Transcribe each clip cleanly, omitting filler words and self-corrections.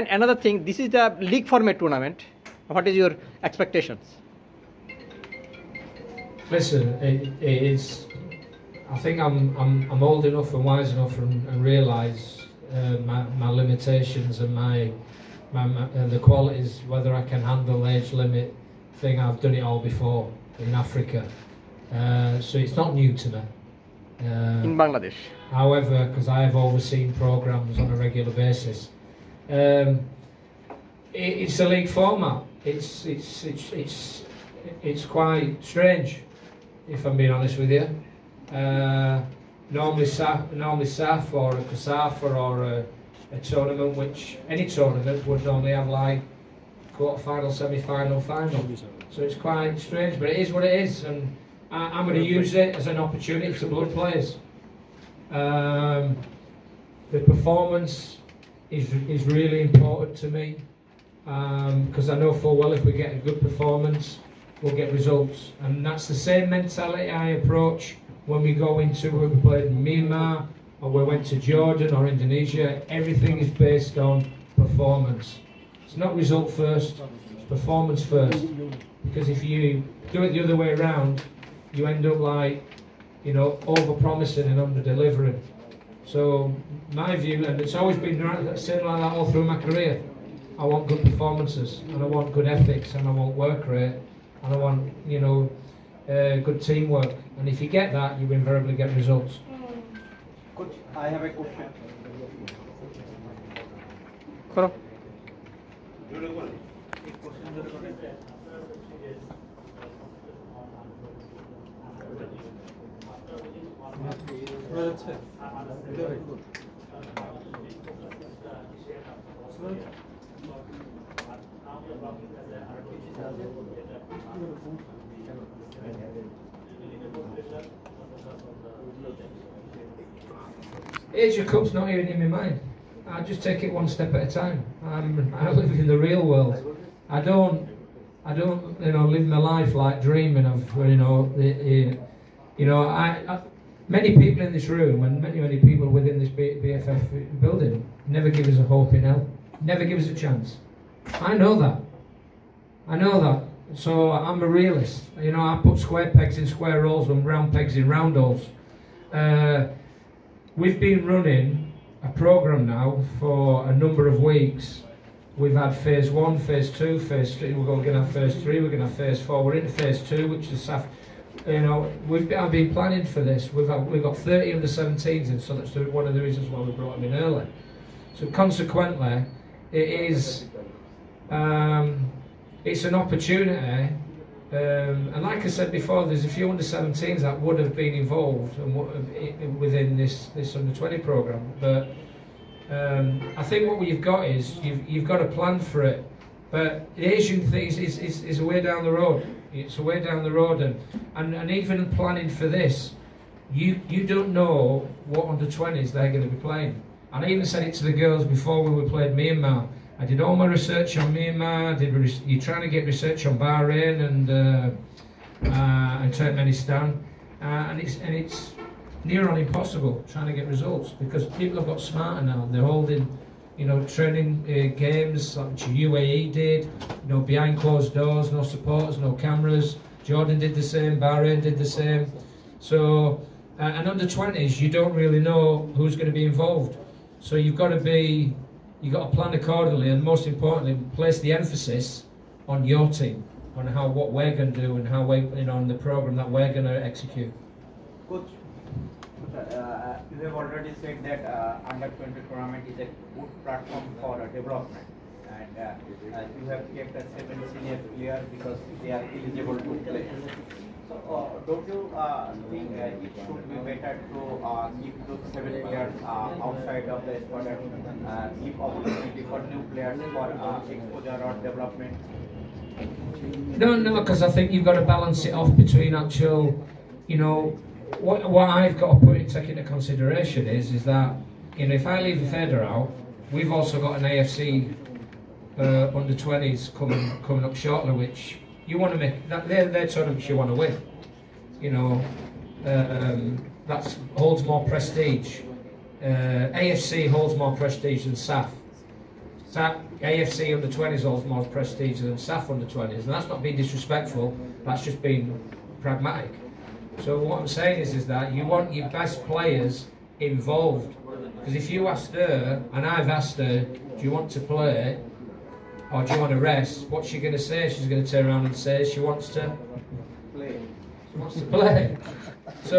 And another thing, this is the league format tournament. What is your expectations? Listen, it is. I think I'm old enough and wise enough and realise my limitations and my the qualities, whether I can handle the age limit thing. I've done it all before in Africa, so it's not new to me. In Bangladesh. However, because I have overseen programs on a regular basis, it's a league format. It's quite strange, if I'm being honest with you. Normally SAF or a CASAFA or a tournament, which any tournament would normally have like quarter-final, semi-final, final. So it's quite strange, but it is what it is, and I'm going to use it as an opportunity to blood players. The performance is really important to me, because I know full well if we get a good performance, we'll get results. And that's the same mentality I approach when we go into, when we played in Myanmar, or we went to Jordan or Indonesia. Everything is based on performance. It's not result first, it's performance first. Because if you do it the other way around, you end up like, over-promising and under-delivering. So my view, and it's always been same like that all through my career, I want good performances, and I want good ethics, and I want work rate, and I want, good teamwork. And if you get that, you invariably get results. Coach, I have a question. Koro. Asia Cup's not even in my mind. I just take it one step at a time. I live in the real world. I don't, live my life like dreaming of, many people in this room and many people within this BFF building never give us a hope in hell. Never give us a chance. I know that. So I'm a realist. I put square pegs in square holes and round pegs in round holes. We've been running a programme now for a number of weeks. We've had phase 1, phase 2, phase 3, we're going to have phase 3, we're going to have phase 4, we're into phase 2, which is SAF. I've been planning for this. We've got 30 under 17s in, so that's one of the reasons why we brought them in early. So consequently, it is, it's an opportunity. And like I said before, there's a few under 17s that would have been involved within this under 20 programme. But I think what you've got is you've got a plan for it. But the Asian thing is a way down the road. It's a way down the road, and even planning for this, you don't know what under 20s they're going to be playing. And I even said it to the girls before when we played Myanmar. I did all my research on Myanmar. You're trying to get research on Bahrain and Turkmenistan, and it's near on impossible trying to get results because people have got smarter now. They're holding, training games like UAE did, behind closed doors, no supporters, no cameras. Jordan did the same. Bahrain did the same. So, and under 20s, you don't really know who's going to be involved. So you've got to plan accordingly, and most importantly, place the emphasis on your team, on what we're going to do and how on the program that we're going to execute. Coach, you have already said that under 20 tournament is a good platform for development, and you have kept a 7 senior players because they are eligible to play. So don't you think it should be better to keep those 7 players outside of the squad and give opportunity for new players for exposure or development? No, because I think you've got to balance it off between actual, what I've got to take into consideration is that, if I leave the Feder out, we've also got an AFC under 20s coming up shortly, which you want to make that they're tournaments you want to win. That holds more prestige. AFC holds more prestige than SAF. AFC under-20s holds more prestige than SAF under-20s, and that's not being disrespectful, that's just being pragmatic. So what I'm saying is that you want your best players involved, because if you asked her, and I've asked her, do you want to play or do you want to rest, what's she going to say? She's going to turn around and say she wants to play. She wants to play. So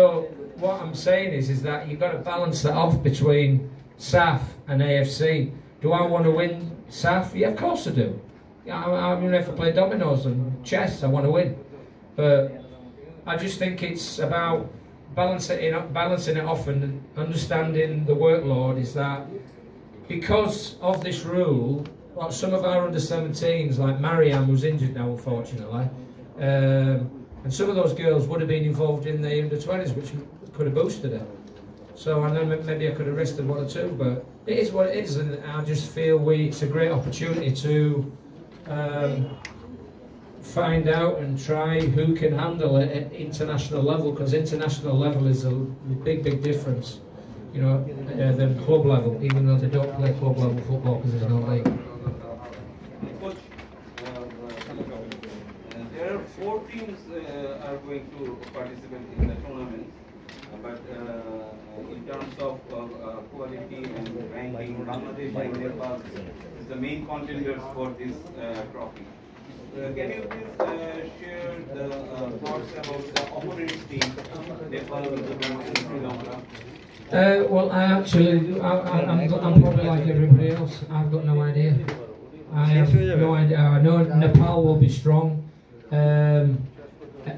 what I'm saying is that you've got to balance that off between SAF and AFC. Do I want to win SAF? Yeah, of course I do. Yeah, I mean, if I play dominoes and chess, I want to win. But I just think it's about balancing it off and understanding the workload is that because of this rule, like some of our under-17s, like Mariam, who's injured now, unfortunately, and some of those girls would have been involved in the under-20s, which could have boosted it. So I know maybe I could have rested one or two, but it is what it is, and I just feel it's a great opportunity to find out and try who can handle it at international level, because international level is a big, big difference, you know, than club level, even though they don't play club level football because there's no league. Coach, there are 4 teams are going to participate in the tournament, but in terms of quality and ranking, Bangladesh and Nepal is the main contenders for this trophy. Can you please share the thoughts about the opponent's team, Nepal and Sri Lanka? Well, I'm probably like everybody else. I've got no idea. I have no idea. I know Nepal will be strong.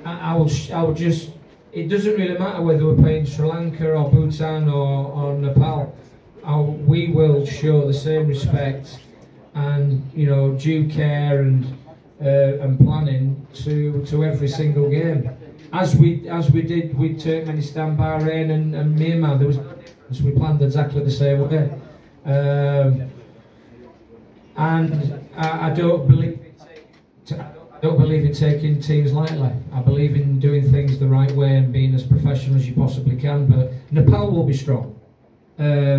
I will just. It doesn't really matter whether we're playing Sri Lanka or Bhutan or Nepal. We will show the same respect and due care and planning to every single game, as we did with Turkmenistan, Bahrain, and Myanmar. There was no difference. We planned exactly the same way, and I don't believe in taking teams lightly. I believe in doing things the right way and being as professional as you possibly can. But Nepal will be strong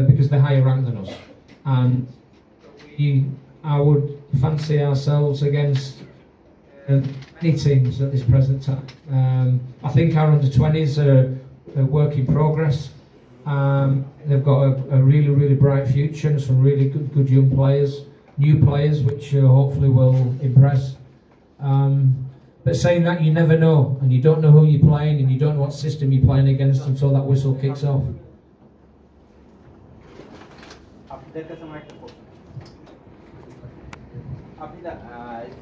because they're higher ranked than us, and I would fancy ourselves against any teams at this present time. I think our under-20s are a work in progress. They've got a really, really bright future and some really good young players, new players, which hopefully will impress. But saying that, you never know, and you don't know who you're playing, and you don't know what system you're playing against until that whistle kicks off.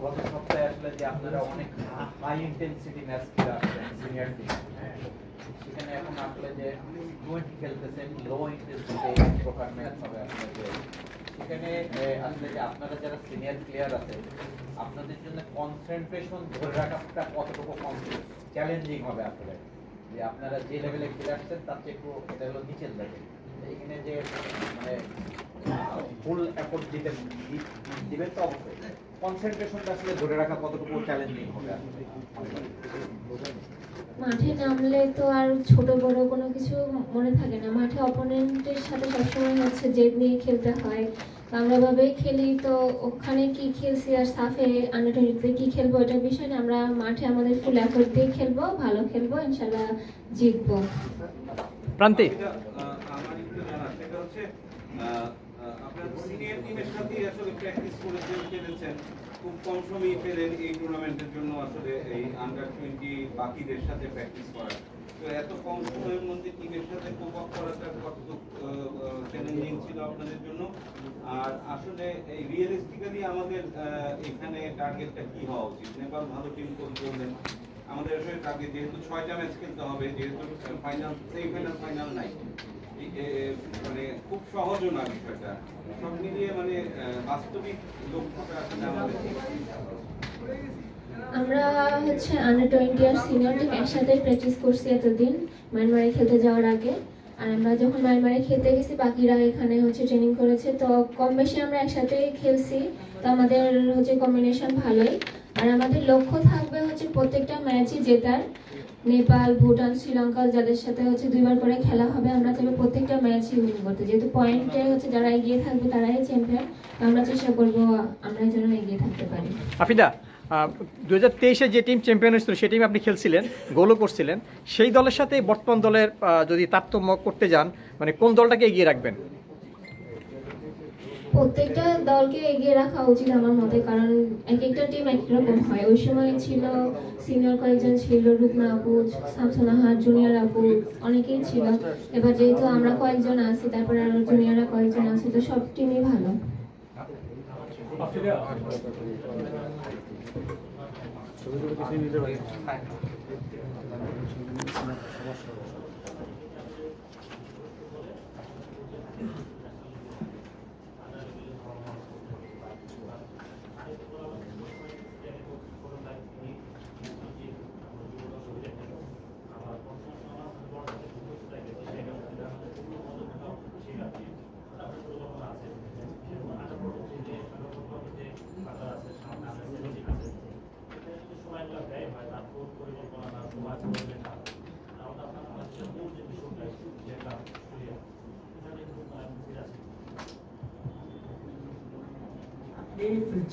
গত সপ্তাহে আসলে যে আপনারা অনেক high intensity match খেলে আসছেন senior team, সেখানে এখন আসলে যে 20 খেলতেছেন লো ইন্টেন্সিটি প্রকার ম্যাচ হবে আসলে যে সেখানে আসলে যে আপনারা যারা সিনিয়র প্লেয়ার আছেন আপনাদের জন্য কনসেন্ট্রেশন ধরে রাখাটা কতটুকু চ্যালেঞ্জিং হবে আসলে, যে আপনারা যে লেভেলে খেলে আসছেন তার চেয়ে একটু এটা হলো নিচের লেভেল, এখানে যে মানে ফুল এফোর্ট দিবেন তো অবশ্যই কনসেন্ট্রেশনটা আসলে ধরে রাখা কতটুকু চ্যালেঞ্জিং হবে আসলে? মাঠে নামলে তো আর ছোট বড় কোনো কিছু মনে থাকে না, মাঠে অপোনেন্টের সাথে সবসময় হচ্ছে জেদ নিয়ে খেলতে হয়। আমরা ভাবেই খেলি, তো ওখানে কি খেলছি আর সাফে আন্ডার-20 কি খেলবো এটার বিষয় না, আমরা মাঠে আমাদের ফুল এফোর্ট দিয়ে খেলবো, ভালো খেলবো, ইনশাল্লাহ জিতবো। প্রান্তিক আমার একটু জানা সেটা হচ্ছে আপনার সিনিয়র টিমের সাথে আসলে প্র্যাকটিস করেছেন, খেলেছেন, খুব কম সময়ই পেলেন এই টুর্নামেন্টের জন্য আসলে এই আন্ডার-20 বাকিদের সাথে প্র্যাকটিস করা। তো এত কম সময়ের মধ্যে টিমের সাথে কোপ আপ করাটা কতটুকু চ্যালেঞ্জিং ছিল আপনাদের জন্য? আর আসলে এই রিয়েলিস্টিক্যালি আমাদের এখানে টার্গেটটা কি হওয়া উচিত? নেপাল ভালো টিম করলেন, আমাদের আসলে টার্গেট যেহেতু 6টা ম্যাচ খেলতে হবে, যেহেতু ফাইনাল সেমিফাইনাল ফাইনাল নাই, মানে খুব সহজও না বিষয়টা, সব মিলিয়ে মানে বাস্তবিক লক্ষ্যটা আসলে আমাদের আমরা হচ্ছে আন্ডার-20 আর সিনিয়র টিম একসাথে প্র্যাকটিস করছি এতদিন মায়ানমারে খেলতে যাওয়ার আগে, আর আমরা যখন মায়ানমারে খেলতে গেছি বাকিরা এখানে হচ্ছে ট্রেনিং করেছে, তো কম বেশি আমরা একসাথে খেলছি, তো আমাদের হচ্ছে কম্বিনেশন ভালোই। আর আমাদের লক্ষ্য থাকবে হচ্ছে প্রত্যেকটা ম্যাচই জেতার, নেপাল, ভুটান, শ্রীলঙ্কা যাদের সাথে হচ্ছে 2 বার করে খেলা হবে, আমরা চাইবো প্রত্যেকটা ম্যাচই উইন করতে, যেহেতু পয়েন্টে হচ্ছে যারা এগিয়ে থাকবে তারাই চ্যাম্পিয়ন। আমরা চেষ্টা করবো আমরা যেন এগিয়ে থাকতে পারি। আফিদা, 2023-এ যে টিম চ্যাম্পিয়ন হয়েছিল সেই টিমে আপনি খেলছিলেন, গোলও করছিলেন, সেই দলের সাথে বর্তমান দলের যদি তারতম্য করতে যান, মানে কোন দলটাকে এগিয়ে রাখবেন? প্রত্যেকটা দলকে এগিয়ে রাখা উচিত আমার মতে, কারণ এক একটা টিম এক রকম হয়। ওই সময় ছিল সিনিয়র কয়েকজন ছিল, রুকনা আপু, শামসুনাহার, জুনিয়র আপু অনেকেই ছিল। এবার যেহেতু আমরা কয়েকজন আছি, তারপরে আরো জুনিয়ররা কয়েকজন আছে, তো সব টিমই ভালো।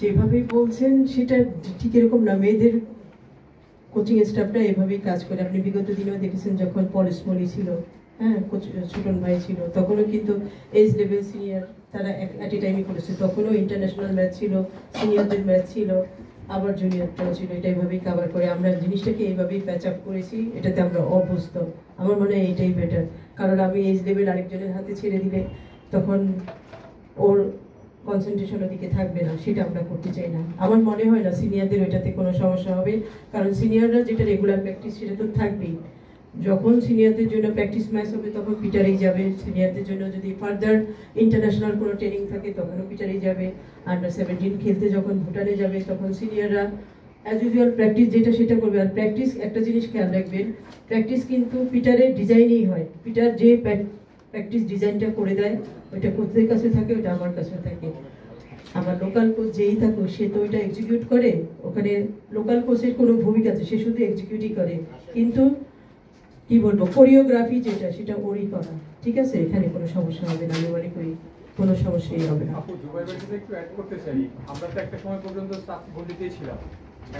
যেভাবে বলছেন সেটা ঠিক এরকম না। মেয়েদের কোচিং স্টাফটা এভাবেই কাজ করে। আপনি বিগত দিনেও দেখেছেন যখন পলিসমনি ছিল, হ্যাঁ, ছোটন ভাই ছিল, তখনও কিন্তু এজ লেভেল সিনিয়র তারা অ্যাট এ টাইমই করেছে। তখনও ইন্টারন্যাশনাল ম্যাচ ছিল, সিনিয়রদের ম্যাচ ছিল, আবার জুনিয়রটাও ছিল। এটা এইভাবেই কাভার করে আমরা জিনিসটাকে এইভাবেই প্যাচ আপ করেছি, এটাতে আমরা অভ্যস্ত। আমার মনে হয় এইটাই বেটার, কারণ আমি এজ লেভেল আরেকজনের হাতে ছেড়ে দিলে তখন ওর কনসেন্ট্রেশন ওদিকে থাকবে না, সেটা আমরা করতে চাই না। আমার মনে হয় না সিনিয়রদের ওইটাতে কোনো সমস্যা হবে, কারণ সিনিয়ররা যেটা রেগুলার প্র্যাকটিস সেটা তো থাকবেই। যখন সিনিয়রদের জন্য প্র্যাকটিস ম্যাচ হবে তখন পিটারেই যাবে, সিনিয়রদের জন্য যদি ফার্দার ইন্টারন্যাশনাল কোনো ট্রেনিং থাকে তখনও পিটারেই যাবে। আন্ডার-17 খেলতে যখন ভুটানে যাবে তখন সিনিয়ররা অ্যাজ ইউজুয়াল প্র্যাকটিস যেটা সেটা করবে। আর প্র্যাকটিস একটা জিনিস খেয়াল রাখবেন, প্র্যাকটিস কিন্তু পিটারের ডিজাইনেই হয়। পিটার যে প্র্যাকটিস ডিজাইনটা করে দেয় ওইটা কোচের কাছে থাকে, ওইটা আমার কাছে থাকে। আমার লোকাল কোচ যেই থাকুক সে তো ওইটা এক্সিকিউট করে, ওখানে লোকাল কোচের কোনো ভূমিকা আছে, সে শুধু এক্সিকিউটই করে, কিন্তু কি বলবো কোরিওগ্রাফি যেটা সেটা ওরই করা। ঠিক আছে, এখানে কোনো সমস্যা হবে না, আমি মনে করি কোনো সমস্যাই হবে না। আপু, জুবাইর ভাইকে একটু অ্যাড করতে চাই, আমরা তো একটা সময় পর্যন্ত সাফ গন্ডিতেই ছিলাম,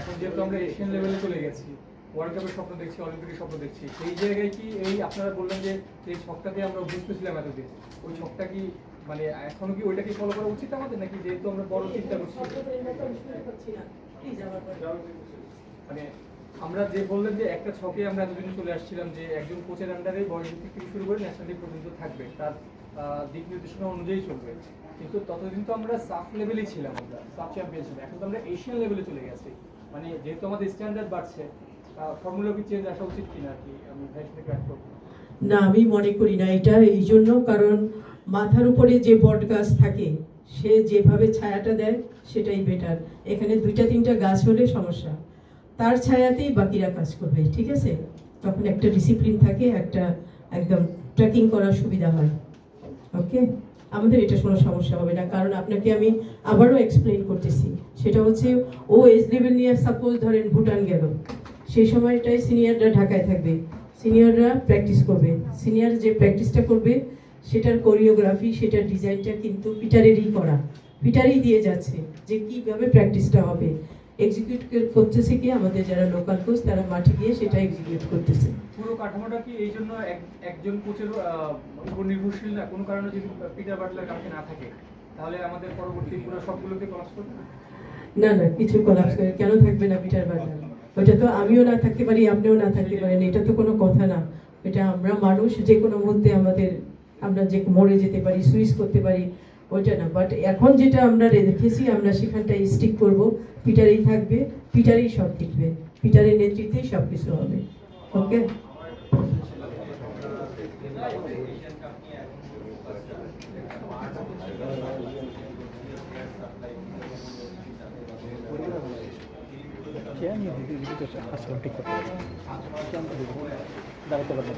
এখন যেহেতু আমরা এশিয়ান লেভেলে চলে গেছি, ওয়ার্ল্ড কাপের স্বপ্ন দেখছি, অলিম্পিকের স্বপ্ন দেখছি, সেই জায়গায় কি এই আপনারা বললেন যে এই ছকটাকে আমরা অভ্যস্ত ছিলাম এতদিন, ওই ছকটা কি মানে এখনো কি ওইটাকে ফলো করা উচিত আমাদের, নাকি যেহেতু আমরা বড় চিন্তা করছি মানে আমরা যে বললেন যে একটা ছকে আমরা এতদিন চলে আসছিলাম যে একজন কোচের আন্ডারে বয়সভিত্তিক থেকে শুরু করে ন্যাশনাল টিম পর্যন্ত থাকবে, তার দিক নির্দেশনা অনুযায়ী চলবে, কিন্তু ততদিন তো আমরা সাফ লেভেলেই ছিলাম, আমরা সাফ চ্যাম্পিয়ন ছিলাম, এখন তো আমরা এশিয়ান লেভেলে চলে গেছি। মানে যেহেতু আমাদের স্ট্যান্ডার্ড বাড়ছে, ফর্মুলা কি চেঞ্জ আসা উচিত কিনা আর কি, আমি ভাইয়ের সাথে অ্যাড করবো। না, আমি মনে করি না এটা এই জন্য, কারণ মাথার উপরে যে বট গাছ থাকে সে যেভাবে ছায়াটা দেয় সেটাই বেটার। এখানে 2-3টা গাছ হলে সমস্যা, তার ছায়াতেই বাকিরা কাজ করবে। ঠিক আছে, তখন একটা ডিসিপ্লিন থাকে, একটা একদম ট্র্যাকিং করার সুবিধা হয়। ওকে, আমাদের এটা কোনো সমস্যা হবে না, কারণ আপনাকে আমি আবারও এক্সপ্লেইন করতেছি। সেটা হচ্ছে ও এজ লেভেল নিয়ে সাপোজ ধরেন ভুটান গেল, সেই সময়টাই সিনিয়ররা ঢাকায় থাকবে, সিনিয়ররা প্র্যাকটিস করবে, সিনিয়র যে প্র্যাকটিসটা করবে সেটার কোরিওগ্রাফি সেটার ডিজাইনটা কিন্তু পিটারেরই করা, পিটারই দিয়ে যাচ্ছে যে কীভাবে প্র্যাকটিসটা হবে। এক্সিকিউট করতেছে কি আমাদের যারা লোকাল কোচ, তারা মাঠে গিয়ে সেটা এক্সিকিউট করতেছে। পুরো কাঠামোটা কি এই জন্য একজন কোচের উপর নির্ভরশীল না? কোনো কারণে যদি পিটার বাটলার কাছে না থাকে তাহলে আমাদের পরবর্তী পুরো সবগুলোকে কলাপস করবে না? না না, কিছু কলাপস করে কেন থাকবে না পিটার বাটলার? ওইটা তো আমিও না থাকতে পারি, আপনিও না থাকতে পারেন, এটা তো কোনো কথা না। এটা আমরা মানুষ, যে কোনো মুহূর্তে আমরা যে মরে যেতে পারি, সুইচ করতে পারি, ওইটা না। বাট এখন যেটা আমরা দেখেছি আমরা সেখানটাই স্টিক করব, পিটারেই থাকবে, পিটারেই সব দেখবে, পিটারের নেতৃত্বেই সব কিছু হবে। ওকে, ঠিক করতে হবে, দাঁড়াতে পারবে না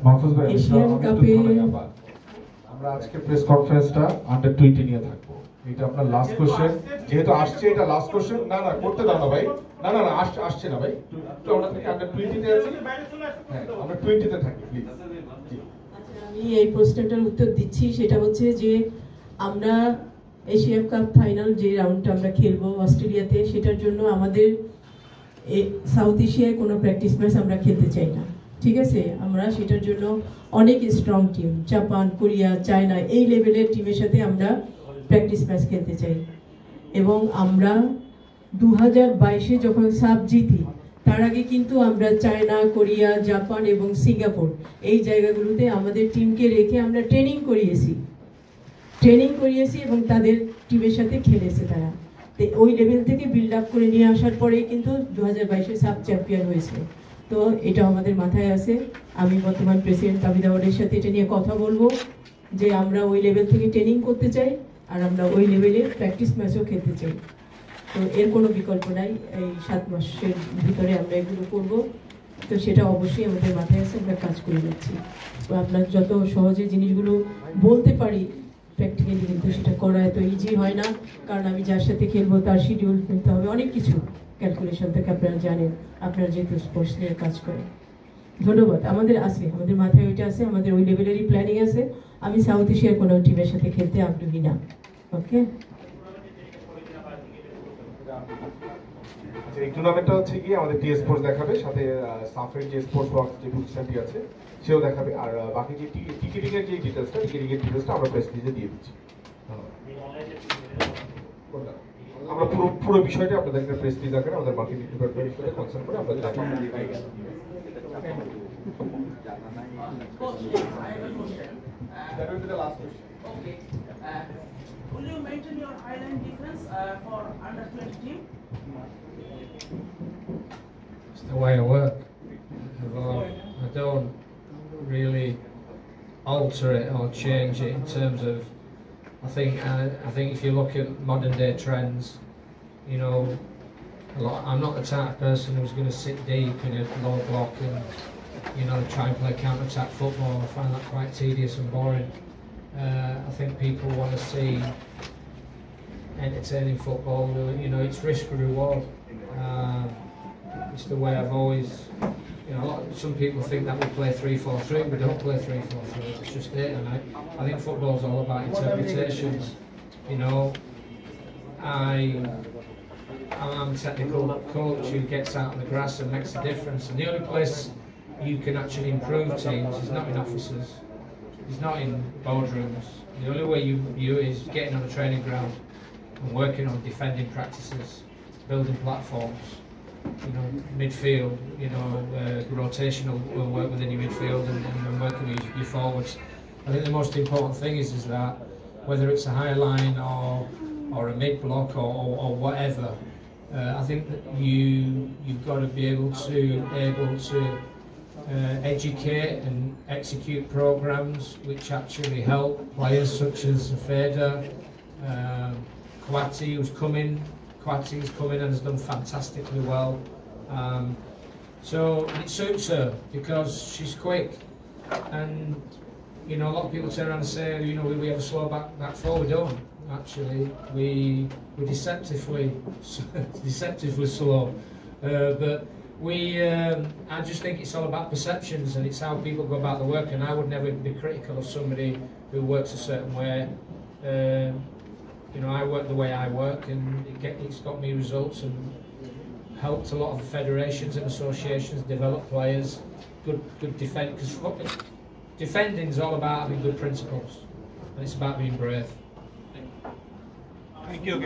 মাহফুজ ভাই এশিয়ান কাপে আমরা আজকে প্রেস কনফারেন্সটা আন্ডার 20 নিয়ে থাকবো। এটা আপনার লাস্ট কোশ্চেন, যেহেতু আসছে এটা লাস্ট কোশ্চেন। না না করতে দাও না ভাই, না না না আসছে না ভাই, তো আমরা থেকে আন্ডার 20 তে আছি। হ্যাঁ আমরা 20 তে থাকি প্লিজ। আমি এই প্রশ্নটার উত্তর দিচ্ছি, সেটা হচ্ছে যে আমরা এশিয়া কাপ ফাইনাল যে রাউন্ডটা আমরা খেলবো অস্ট্রেলিয়াতে, সেটার জন্য আমাদের সাউথ এশিয়ায় কোনো প্র্যাকটিস ম্যাচ আমরা খেলতে চাই না, ঠিক আছে? আমরা সেটার জন্য অনেক strong team, Japan, Korea, China, এই লেভেলের টিমের সাথে আমরা প্র্যাকটিস ম্যাচ খেলতে চাই। এবং আমরা 2022-এ যখন সাব জিতি, তার আগে কিন্তু আমরা চায়না, কোরিয়া, জাপান এবং সিঙ্গাপুর এই জায়গাগুলোতে আমাদের টিমকে রেখে আমরা ট্রেনিং করিয়েছি এবং তাদের টিমের সাথে খেলেছে তারা। তো ওই লেভেল থেকে বিল্ড আপ করে নিয়ে আসার পরেই কিন্তু 2022-এ সাব চ্যাম্পিয়ন হয়েছে। তো এটা আমাদের মাথায় আছে। আমি বর্তমান প্রেসিডেন্ট তাবিদ আওয়ালের সাথে এটা নিয়ে কথা বলবো যে আমরা ওই লেভেল থেকে ট্রেনিং করতে চাই আর আমরা ওই লেভেলে প্র্যাকটিস ম্যাচও খেলতে চাই। তো এর কোনো বিকল্প নাই, এই 7 মাসের ভিতরে আমরা এগুলো করব। তো সেটা অবশ্যই আমাদের মাথায় আছে, আমরা কাজ করে যাচ্ছি। তো আপনার যত সহজে জিনিসগুলো বলতে পারি, প্র্যাকটিক্যালি কিন্তু সেটা করা এত ইজি হয় না, কারণ আমি যার সাথে খেলবো তার শিডিউল ফেলতে হবে, অনেক কিছু ক্যালকুলেশন থেকে আপনারা জানেন, আপনারা যেহেতু স্পোর্টস নিয়ে কাজ করেন। ধন্যবাদ। আমাদের মাথায় ওইটা আছে, আমাদের ওই লেভেলেরই প্ল্যানিং আছে। আমি সাউথ এশিয়ার কোনো টিমের সাথে খেলতে আগ্রহী না। ওকে, আচ্ছা এই টুর্নামেন্টটা হচ্ছে কি আমাদের টি স্পোর্টস দেখাবে, সাথে সাফের যে স্পোর্টস বক্স যে প্রতিষ্ঠানটি আছে সেও দেখাবে, আর বাকি যে টিকেটিং এর যে ডিটেলসটা আমরা প্রেস রিলিজে দিয়ে দিচ্ছি। আমরা পুরো বিষয়টা আপনাদেরকে প্রেস রিলিজ আকারে আমাদের মার্কেটিং ডিপার্টমেন্টের সাথে কনসার্ন করে আপনাদের দেখাবো। That will be the last question. Okay. Will you maintain your highline defense for under 20 team? It's the way I work. I don't really alter it or change it in terms of. I think if you look at modern day trends, you know, I'm not the type of person who's going to sit deep in a low block and, you know, try and play counter-attack football. I find that quite tedious and boring. I think people want to see entertaining football. You know, it's risk and reward. It's the way I've always, you know, some people think that we play 3-4-3. We don't play 3-4-3. It's just it. And I think football's all about interpretations. You know, I'm a technical coach who gets out on the grass and makes a difference. And the only place you can actually improve teams is not in offices, it's not in boardrooms. The only way you is getting on a training ground and working on defending practices, building platforms, you know, midfield, you know, rotational work within your midfield and working with your forwards. I think the most important thing is that whether it's a high line or a mid block or whatever, I think that you've got to be able to educate and execute programs which actually help players such as Feda, Kwati who's come in and has done fantastically well. So it suits her because she's quick, and you know a lot of people turn around and say, you know, we have a slow back four. We don't actually. We're deceptively slow, but I just think it's all about perceptions, and it's how people go about the work. And I would never be critical of somebody who works a certain way. You know, I work the way I work, and it's got me results and helped a lot of federations and associations develop players. Good defend, because defending is all about having good principles, and it's about being brave. Thank you.